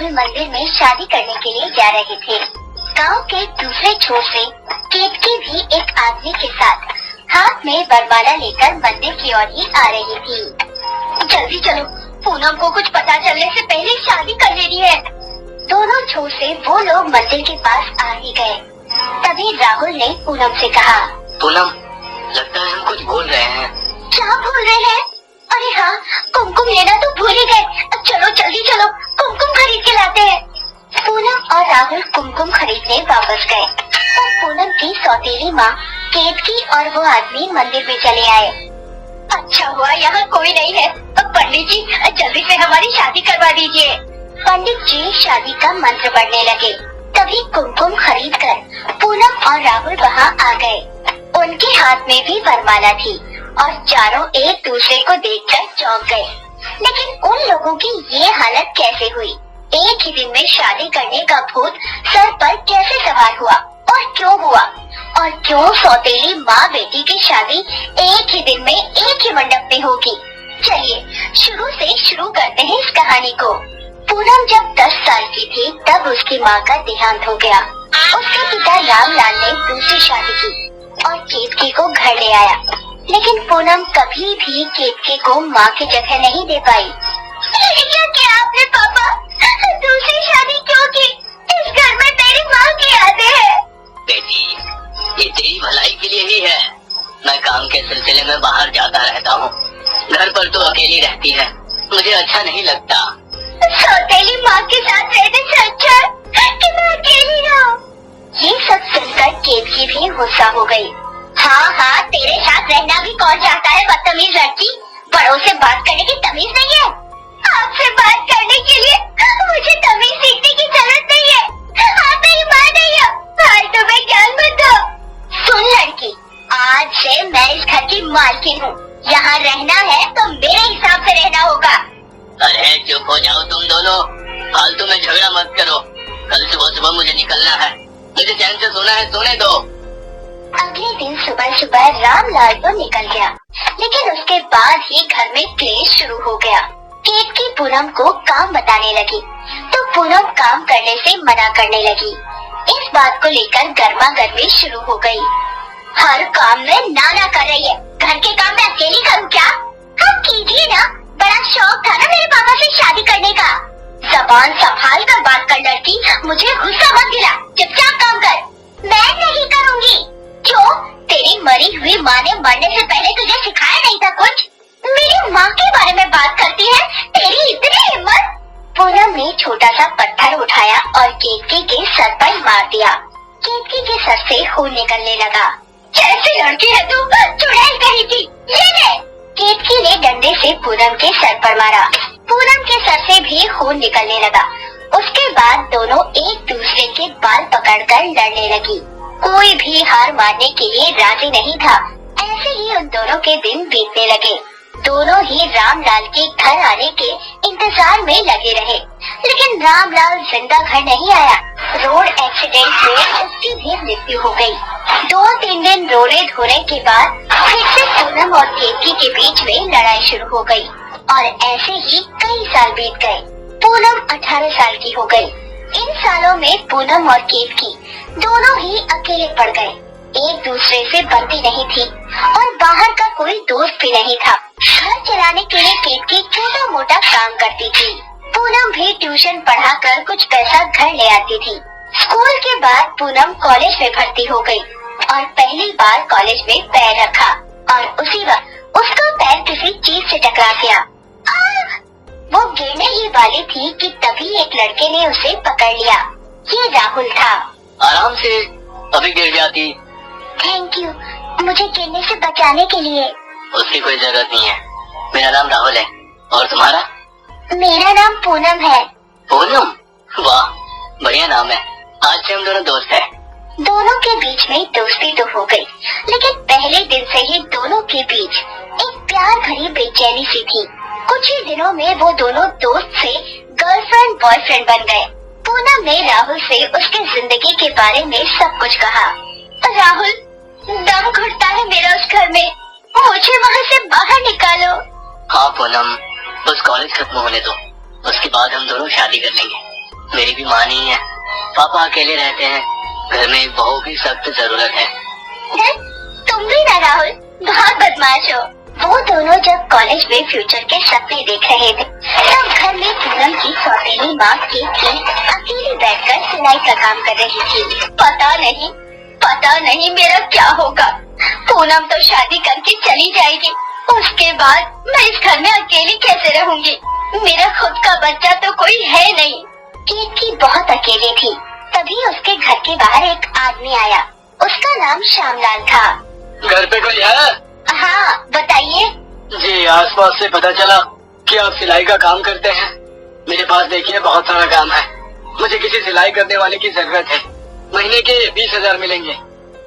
राहुल मंदिर में शादी करने के लिए जा रहे थे। गांव के दूसरे छोर से केतकी भी एक आदमी के साथ हाथ में वरमाला लेकर मंदिर की ओर ही आ रही थी। जल्दी चलो, पूनम को कुछ पता चलने से पहले शादी कर लेनी है। दोनों छोर से वो लोग मंदिर के पास आ ही गए। तभी राहुल ने पूनम से कहा, पूनम, लगता है हम कुछ भूल रहे हैं। क्या भूल रहे हैं? अरे हाँ, कुमकुम लेना तो भूल ही गए। चलो जल्दी चलो, कुमकुम खरीद के लाते हैं। पूनम और राहुल कुमकुम खरीदने वापस गए। तब पूनम की सौतेली माँ केतकी और वो आदमी मंदिर में चले आए। अच्छा हुआ यहाँ कोई नहीं है। अब पंडित जी जल्दी से हमारी शादी करवा दीजिए। पंडित जी शादी का मंत्र पढ़ने लगे। तभी कुमकुम खरीद कर पूनम और राहुल वहाँ आ गए। उनके हाथ में भी वरमाला थी और चारों एक दूसरे को देखकर चौंक गए। लेकिन उन लोगों की ये हालत कैसे हुई? एक ही दिन में शादी करने का भूत सर पर कैसे सवार हुआ और क्यों हुआ? और क्यों सौतेली माँ बेटी की शादी एक ही दिन में एक ही मंडप में होगी? चलिए शुरू से शुरू करते हैं इस कहानी को। पूनम जब 10 साल की थी तब उसकी माँ का देहांत हो गया। उसके पिता रामलाल ने दूसरी शादी की और केतकी को घर ले आया। लेकिन पूनम कभी भी केतकी को माँ की जगह नहीं दे पाई। क्या किया आपने पापा? दूसरी शादी क्यों की? इस घर में तेरी माँ की यादें हैं। बेटी, ये तेरी भलाई के लिए ही है। मैं काम के सिलसिले में बाहर जाता रहता हूँ। घर पर तो अकेली रहती है, मुझे अच्छा नहीं लगता। सौतेली माँ के साथ रहने से अच्छा है कि मैं अकेली रहूं। ये सब सुनकर केतकी भी गुस्सा हो गई। हाँ, तेरे साथ रहना भी कौन चाहता है बदतमीज लड़की? बड़ों से बात करने की तमीज नहीं है? आपसे बात करने के लिए मुझे तमीज सीखने की जरूरत नहीं है। आप मेरी माँ नहीं हो। आज तुम्हें ज्ञान मत दो। सुन लड़की, आज से मैं इस घर की मालकिन हूँ। यहाँ रहना है तो मेरे हिसाब से रहना होगा। अरे चुप हो जाओ तुम दोनों, फालतू में झगड़ा मत करो। कल सुबह सुबह मुझे निकलना है, मुझे चैन से सोना है, सोने दो। अगले दिन सुबह सुबह रामलाल तो निकल गया, लेकिन उसके बाद ही घर में क्लेश शुरू हो गया। केतकी पूनम को काम बताने लगी तो पूनम काम करने से मना करने लगी। इस बात को लेकर गर्मा गर्मी शुरू हो गई। हर काम में नाना कर रही है, घर के काम में अकेली करूँ क्या? हाँ कीजिए ना, बड़ा शौक था ना मेरे पापा से शादी करने का। जबान संभाल कर बात कर लड़की, मुझे गुस्सा मत दिला, चुपचाप काम कर। मैं नहीं करूँगी। क्यों? तेरी मरी हुई माँ ने मरने से पहले तुझे सिखाया नहीं था कुछ? मेरी माँ के बारे में बात करती है, तेरी इतनी हिम्मत? पूनम ने छोटा सा पत्थर उठाया और केतकी के सर पर मार दिया। केतकी के सर से खून निकलने लगा। कैसी लड़की है तू? चुड़ैल कहीं थी, ये ले। केतकी ने डंडे से पूनम के सर पर मारा। पूनम के सर से भी खून निकलने लगा। उसके बाद दोनों एक दूसरे के बाल पकड़कर लड़ने लगी। कोई भी हार मानने के लिए राजी नहीं था। ऐसे ही उन दोनों के दिन बीतने लगे। दोनों ही रामलाल के घर आने के इंतजार में लगे रहे, लेकिन रामलाल जिंदा घर नहीं आया। रोड एक्सीडेंट में उसकी भी मृत्यु हो गई। 2-3 दिन रोने धोने के बाद फिर से पूनम और केतकी के बीच में लड़ाई शुरू हो गई और ऐसे ही कई साल बीत गए। पूनम 18 साल की हो गई। इन सालों में पूनम और केतकी दोनों ही अकेले पड़ गए। एक दूसरे से बनती नहीं थी और बाहर का कोई दोस्त भी नहीं था। घर चलाने के लिए केतकी छोटा मोटा काम करती थी। पूनम भी ट्यूशन पढ़ाकर कुछ पैसा घर ले आती थी। स्कूल के बाद पूनम कॉलेज में भर्ती हो गई और पहली बार कॉलेज में पैर रखा और उसी वक्त उसका पैर किसी चीज से टकरा गया। वो गिरने ही वाली थी कि तभी एक लड़के ने उसे पकड़ लिया। ये राहुल था। आराम से, अभी गिर जाती। थैंक यू, मुझे गिरने से बचाने के लिए। उसकी कोई जरूरत नहीं है। मेरा नाम राहुल है, और तुम्हारा? मेरा नाम पूनम है। पूनम? वाह, बढ़िया नाम है। आज से हम दोनों दोस्त हैं। दोनों के बीच में दोस्ती तो हो गई, लेकिन पहले दिन से ही दोनों के बीच एक प्यार भरी बेचैनी सी थी। कुछ ही दिनों में वो दोनों दोस्त से गर्लफ्रेंड बॉयफ्रेंड बन गए। पूनम ने राहुल से उसकी जिंदगी के बारे में सब कुछ कहा। राहुल, दम घुटता है मेरा उस घर में, मुझे वहाँ से बाहर निकालो। हाँ पूनम, बस कॉलेज खत्म होने दो, उसके बाद हम दोनों शादी कर लेंगे। मेरी भी माँ नहीं है, पापा अकेले रहते हैं। घर में एक बहू की सख्त जरूरत है। तुम भी ना राहुल, बहुत बदमाश हो। वो दोनों जब कॉलेज में फ्यूचर के सपने देख रहे थे, तब घर में पूनम की सौतेली माँ केतकी अकेली बैठकर सिलाई का काम कर रही थी। पता नहीं मेरा क्या होगा। पूनम तो शादी करके चली जाएगी, उसके बाद मैं इस घर में अकेली कैसे रहूंगी? मेरा खुद का बच्चा तो कोई है नहीं। केतकी बहुत अकेली थी। तभी उसके घर के बाहर एक आदमी आया। उसका नाम श्यामलाल था। घर पे कोई है? हाँ, बताइए। जी, आसपास से पता चला कि आप सिलाई का काम करते हैं। मेरे पास देखिए बहुत सारा काम है। मुझे किसी सिलाई करने वाले की जरूरत है। महीने के 20,000 मिलेंगे।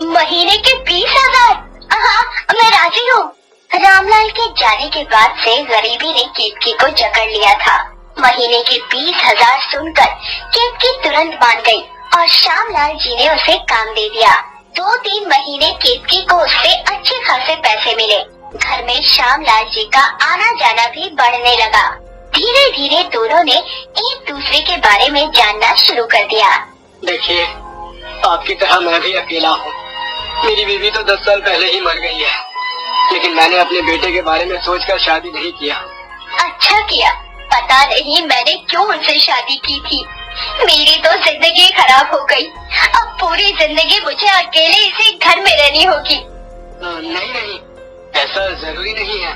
महीने के 20,000? हाँ, मैं राजी हूँ। रामलाल के जाने के बाद से गरीबी ने केतकी को जकड़ लिया था। महीने के 20,000 सुनकर केतकी तुरंत मान गई और श्यामलाल जी ने उसे काम दे दिया। 2-3 महीने केतकी को उससे अच्छे खासे पैसे मिले। घर में श्यामलाल जी का आना जाना भी बढ़ने लगा। धीरे धीरे दोनों ने एक दूसरे के बारे में जानना शुरू कर दिया। देखिए, आपकी तरह मैं भी अकेला हूँ। मेरी बीवी तो 10 साल पहले ही मर गई है, लेकिन मैंने अपने बेटे के बारे में सोचकर शादी नहीं किया। अच्छा किया। पता नहीं मैंने क्यों उनसे शादी की थी। मेरी तो जिंदगी खराब हो गई। अब पूरी जिंदगी मुझे अकेले इसी घर में रहनी होगी। नहीं, ऐसा जरूरी नहीं है।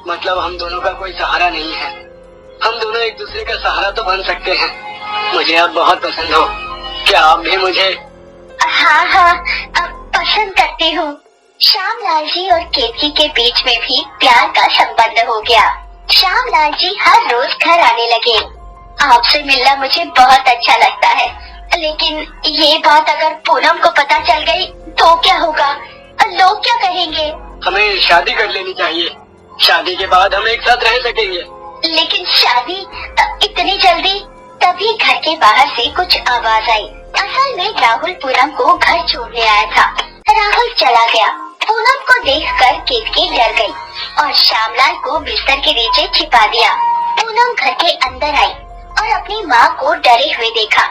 मतलब हम दोनों का कोई सहारा नहीं है। हम दोनों एक दूसरे का सहारा तो बन सकते हैं। मुझे आप बहुत पसंद हो। क्या आप भी मुझे? हाँ, पसंद करती हूँ। श्यामलाल जी और केतकी के बीच में भी प्यार का संबंध हो गया। श्यामलाल जी हर रोज घर आने लगे। आपसे मिलना मुझे बहुत अच्छा लगता है, लेकिन ये बात अगर पूनम को पता चल गई तो क्या होगा? लोग क्या कहेंगे? हमें शादी कर लेनी चाहिए। शादी के बाद हम एक साथ रह सकेंगे। लेकिन शादी इतनी जल्दी? तभी घर के बाहर से कुछ आवाज आई। असल में राहुल पूनम को घर छोड़ने आया था। राहुल चला गया। पूनम को देखकर केतकी डर गई और श्यामलाल को बिस्तर के नीचे छिपा दिया। पूनम घर के अंदर आई और अपनी माँ को डरे हुए देखा,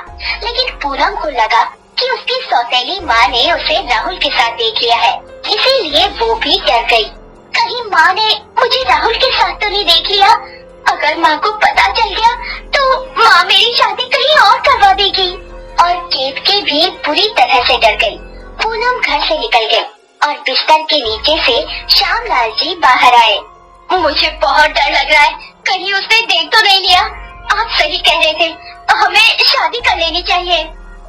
लेकिन पूनम को लगा कि उसकी सौतेली माँ ने उसे राहुल के साथ देख लिया है, इसीलिए वो भी डर गई। कहीं माँ ने मुझे राहुल के साथ तो नहीं देख लिया? अगर माँ को पता चल गया तो माँ मेरी शादी कहीं और करवा देगी। और केतकी भी बुरी तरह से डर गई। पूनम घर से निकल गई और बिस्तर के नीचे से श्यामलाल जी बाहर आए। मुझे बहुत डर लग रहा है, कहीं उसने देख तो नहीं लिया। आप सही कह रहे थे, हमें शादी कर लेनी चाहिए।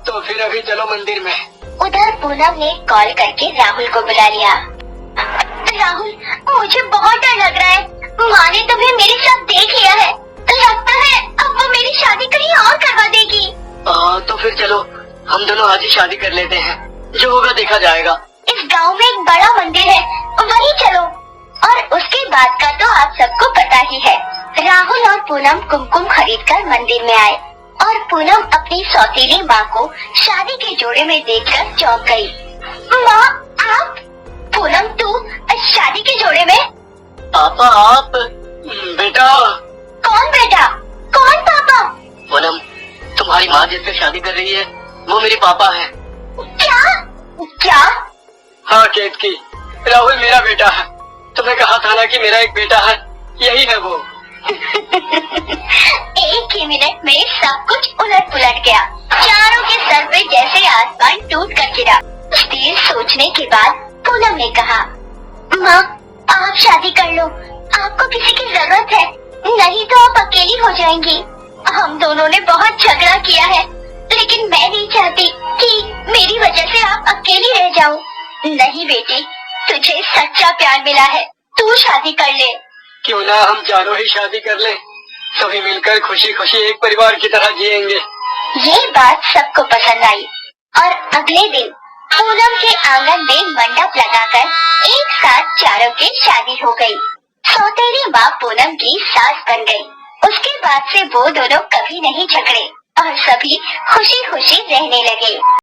तो फिर अभी चलो मंदिर में। उधर पूनम ने कॉल करके राहुल को बुला लिया। राहुल, मुझे बहुत डर लग रहा है। माँ ने तुम्हें मेरे साथ देख लिया है। लगता है अब वो मेरी शादी कहीं और करवा देगी। तो फिर चलो, हम दोनों आज ही शादी कर लेते हैं। जो होगा देखा जाएगा। इस गांव में एक बड़ा मंदिर है, वहीं चलो। और उसके बाद का तो आप सबको पता ही है। राहुल और पूनम कुमकुम खरीदकर मंदिर में आए और पूनम अपनी सौतेली माँ को शादी के जोड़े में देखकर चौंक गई। माँ, आप? पूनम, तू शादी के जोड़े में? पापा, आप? बेटा। कौन बेटा? कौन पापा? पूनम, तुम्हारी माँ जिससे शादी कर रही है वो मेरे पापा है। क्या? हाँ केतकी, राहुल मेरा बेटा है। तुम्हें कहा था ना कि मेरा एक बेटा है, यही है वो। एक ही मिनट में सब कुछ उलट पुलट गया। चारों के सर पे जैसे आसमान टूट कर गिरा। कुछ देर सोचने के बाद पूनम ने कहा, माँ, आप शादी कर लो। आपको किसी की जरूरत है, नहीं तो आप अकेली हो जाएंगी। हम दोनों ने बहुत झगड़ा किया है, लेकिन मैं नहीं चाहती कि मेरी वजह से आप अकेली रह जाओ। नहीं बेटी, तुझे सच्चा प्यार मिला है, तू शादी कर ले। क्यों ना हम चारों ही शादी कर लें, सभी मिलकर खुशी खुशी एक परिवार की तरह जिएंगे। ये बात सबको पसंद आई और अगले दिन पूनम के आंगन में मंडप लगाकर एक साथ चारों की शादी हो गई। सौतेली माँ पूनम की सास बन गई। उसके बाद से वो दोनों कभी नहीं झगड़े और सभी खुशी खुशी रहने लगे।